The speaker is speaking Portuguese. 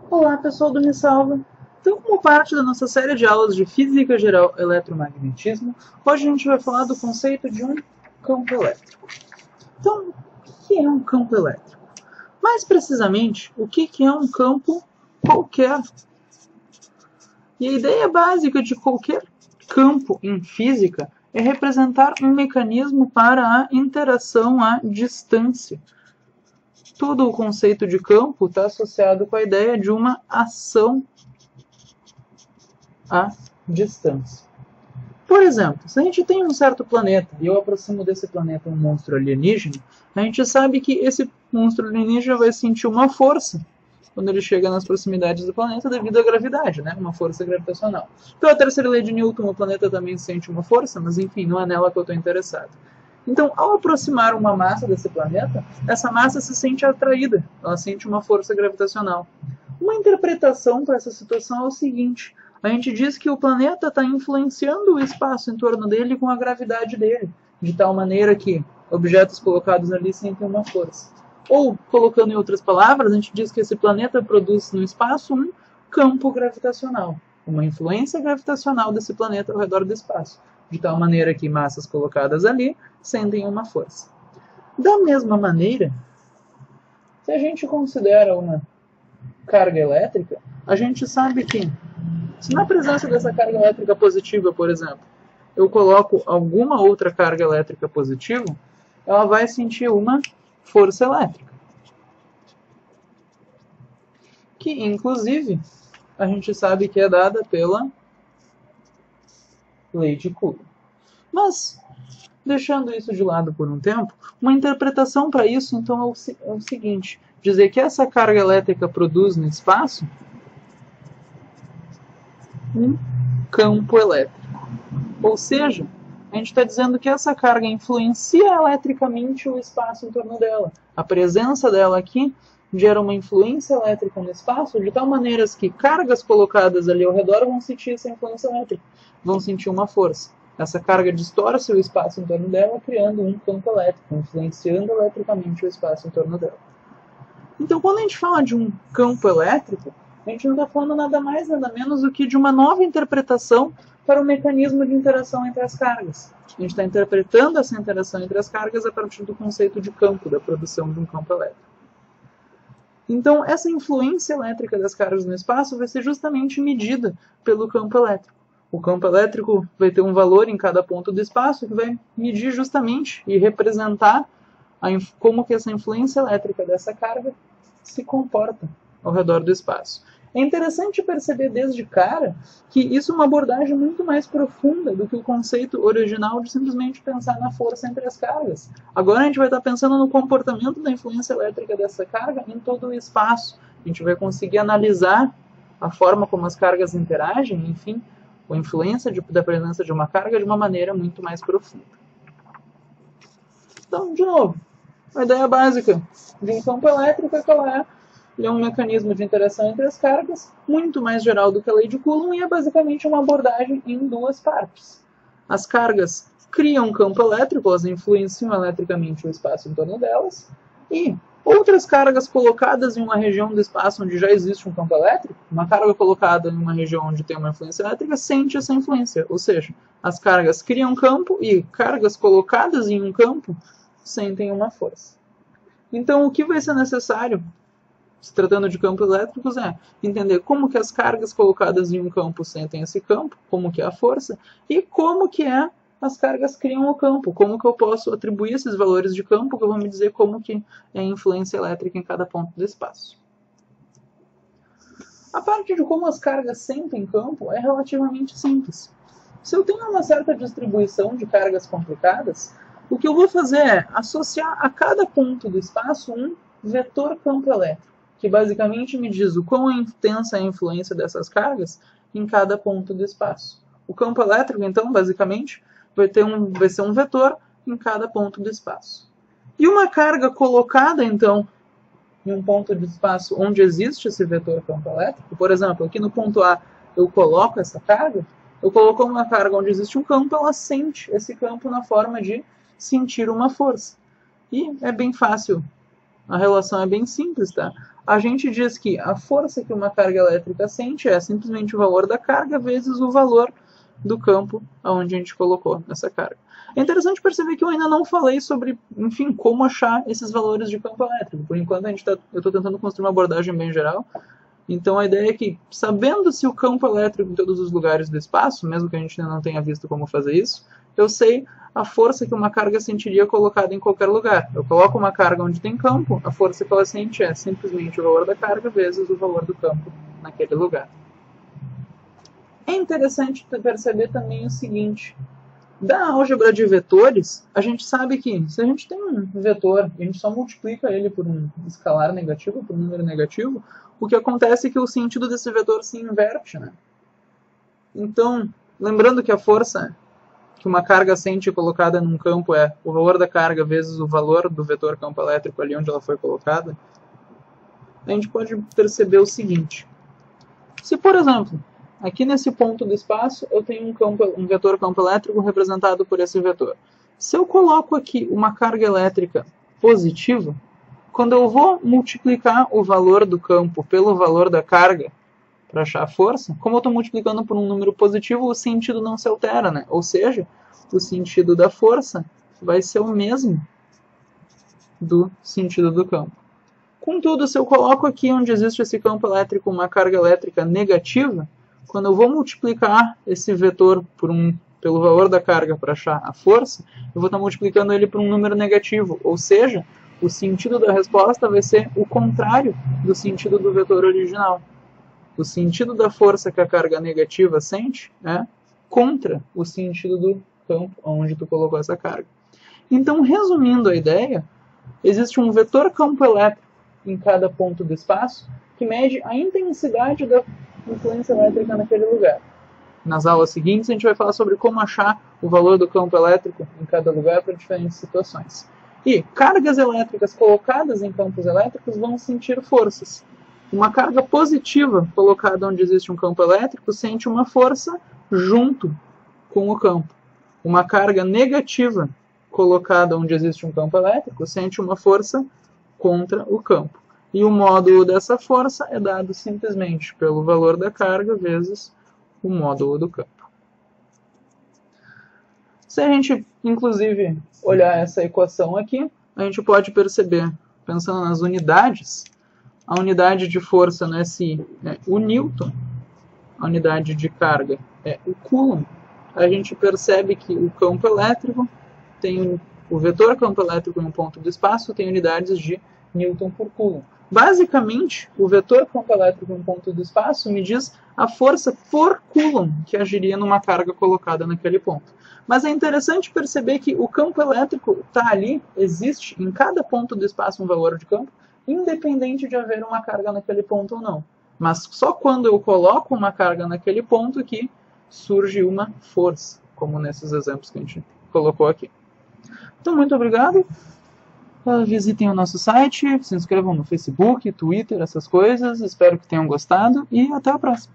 Olá, pessoal do Me Salva! Então, como parte da nossa série de aulas de Física Geral e Eletromagnetismo, hoje a gente vai falar do conceito de um campo elétrico. Então, o que é um campo elétrico? Mais precisamente, o que é um campo qualquer? E a ideia básica de qualquer campo em física é representar um mecanismo para a interação à distância. Todo o conceito de campo está associado com a ideia de uma ação à distância. Por exemplo, se a gente tem um certo planeta e eu aproximo desse planeta um monstro alienígena, a gente sabe que esse monstro alienígena vai sentir uma força quando ele chega nas proximidades do planeta devido à gravidade, né? Uma força gravitacional. Pela terceira lei de Newton, o planeta também sente uma força, mas enfim, não é nela que eu estou interessado. Então, ao aproximar uma massa desse planeta, essa massa se sente atraída, ela sente uma força gravitacional. Uma interpretação para essa situação é o seguinte: a gente diz que o planeta está influenciando o espaço em torno dele com a gravidade dele, de tal maneira que objetos colocados ali sentem uma força. Ou, colocando em outras palavras, a gente diz que esse planeta produz no espaço um campo gravitacional, uma influência gravitacional desse planeta ao redor do espaço, de tal maneira que massas colocadas ali sentem uma força. Da mesma maneira, se a gente considera uma carga elétrica, a gente sabe que, se na presença dessa carga elétrica positiva, por exemplo, eu coloco alguma outra carga elétrica positiva, ela vai sentir uma força elétrica. Que, inclusive, a gente sabe que é dada pela lei de Coulomb. Mas, deixando isso de lado por um tempo, uma interpretação para isso, então, é o seguinte: dizer que essa carga elétrica produz no espaço um campo elétrico. Ou seja, a gente está dizendo que essa carga influencia eletricamente o espaço em torno dela. A presença dela aqui gera uma influência elétrica no espaço, de tal maneira que cargas colocadas ali ao redor vão sentir essa influência elétrica, vão sentir uma força. Essa carga distorce o espaço em torno dela, criando um campo elétrico, influenciando eletricamente o espaço em torno dela. Então, quando a gente fala de um campo elétrico, a gente não está falando nada mais, nada menos do que de uma nova interpretação para o mecanismo de interação entre as cargas. A gente está interpretando essa interação entre as cargas a partir do conceito de campo, da produção de um campo elétrico. Então, essa influência elétrica das cargas no espaço vai ser justamente medida pelo campo elétrico. O campo elétrico vai ter um valor em cada ponto do espaço que vai medir justamente e representar como que essa influência elétrica dessa carga se comporta ao redor do espaço. É interessante perceber desde cara que isso é uma abordagem muito mais profunda do que o conceito original de simplesmente pensar na força entre as cargas. Agora a gente vai estar pensando no comportamento da influência elétrica dessa carga em todo o espaço. A gente vai conseguir analisar a forma como as cargas interagem, enfim, a influência da presença de uma carga de uma maneira muito mais profunda. Então, de novo, a ideia básica de um campo elétrico é qual é? Ele é um mecanismo de interação entre as cargas, muito mais geral do que a lei de Coulomb, e é basicamente uma abordagem em duas partes. As cargas criam um campo elétrico, elas influenciam eletricamente o espaço em torno delas, e outras cargas colocadas em uma região do espaço onde já existe um campo elétrico, uma carga colocada em uma região onde tem uma influência elétrica, sente essa influência. Ou seja, as cargas criam um campo e cargas colocadas em um campo sentem uma força. Então, o que vai ser necessário, se tratando de campos elétricos, é entender como que as cargas colocadas em um campo sentem esse campo, como que é a força, e como que as cargas criam o campo, como que eu posso atribuir esses valores de campo, que eu vou me dizer como que é a influência elétrica em cada ponto do espaço. A parte de como as cargas sentem campo é relativamente simples. Se eu tenho uma certa distribuição de cargas complicadas, o que eu vou fazer é associar a cada ponto do espaço um vetor campo elétrico, que basicamente me diz o quão intensa é a influência dessas cargas em cada ponto do espaço. O campo elétrico, então, basicamente, vai ser um vetor em cada ponto do espaço. E uma carga colocada, então, em um ponto de espaço onde existe esse vetor campo elétrico, por exemplo, aqui no ponto A eu coloco essa carga, eu coloco uma carga onde existe um campo, ela sente esse campo na forma de sentir uma força. E é bem fácil, a relação é bem simples, tá? a gente diz que a força que uma carga elétrica sente é simplesmente o valor da carga vezes o valor do campo onde a gente colocou essa carga. É interessante perceber que eu ainda não falei sobre, enfim, como achar esses valores de campo elétrico. Por enquanto, eu estou tentando construir uma abordagem bem geral. Então, a ideia é que, sabendo se o campo elétrico em todos os lugares do espaço, mesmo que a gente ainda não tenha visto como fazer isso, eu sei a força que uma carga sentiria colocada em qualquer lugar. Eu coloco uma carga onde tem campo, a força que ela sente é simplesmente o valor da carga vezes o valor do campo naquele lugar. É interessante perceber também o seguinte: da álgebra de vetores, a gente sabe que se a gente tem um vetor e a gente só multiplica ele por um escalar negativo, por um número negativo, o que acontece é que o sentido desse vetor se inverte, né? Então, lembrando que a força que uma carga sente colocada num campo é o valor da carga vezes o valor do vetor campo elétrico ali onde ela foi colocada, a gente pode perceber o seguinte: se, por exemplo, aqui nesse ponto do espaço eu tenho um vetor campo elétrico representado por esse vetor. Se eu coloco aqui uma carga elétrica positiva, quando eu vou multiplicar o valor do campo pelo valor da carga para achar a força, como eu estou multiplicando por um número positivo, o sentido não se altera, né? Ou seja, o sentido da força vai ser o mesmo do sentido do campo. Contudo, se eu coloco aqui onde existe esse campo elétrico uma carga elétrica negativa, quando eu vou multiplicar esse vetor pelo valor da carga para achar a força, eu vou estar multiplicando ele por um número negativo, ou seja, o sentido da resposta vai ser o contrário do sentido do vetor original. O sentido da força que a carga negativa sente é contra o sentido do campo onde tu colocou essa carga. Então, resumindo a ideia, existe um vetor campo elétrico em cada ponto do espaço que mede a intensidade da influência elétrica naquele lugar. Nas aulas seguintes, a gente vai falar sobre como achar o valor do campo elétrico em cada lugar para diferentes situações. E cargas elétricas colocadas em campos elétricos vão sentir forças. Uma carga positiva colocada onde existe um campo elétrico sente uma força junto com o campo. Uma carga negativa colocada onde existe um campo elétrico sente uma força contra o campo. E o módulo dessa força é dado simplesmente pelo valor da carga vezes o módulo do campo. Se a gente, inclusive, olhar essa equação aqui, a gente pode perceber, pensando nas unidades, a unidade de força no SI é o Newton, a unidade de carga é o Coulomb. A gente percebe que o campo elétrico tem o vetor campo elétrico em um ponto do espaço tem unidades de Newton por Coulomb. Basicamente, o vetor campo elétrico em um ponto do espaço me diz a força por Coulomb que agiria numa carga colocada naquele ponto. Mas é interessante perceber que o campo elétrico está ali, existe em cada ponto do espaço um valor de campo, independente de haver uma carga naquele ponto ou não. Mas só quando eu coloco uma carga naquele ponto que surge uma força, como nesses exemplos que a gente colocou aqui. Então, muito obrigado. Visitem o nosso site, se inscrevam no Facebook, Twitter, essas coisas. Espero que tenham gostado e até a próxima.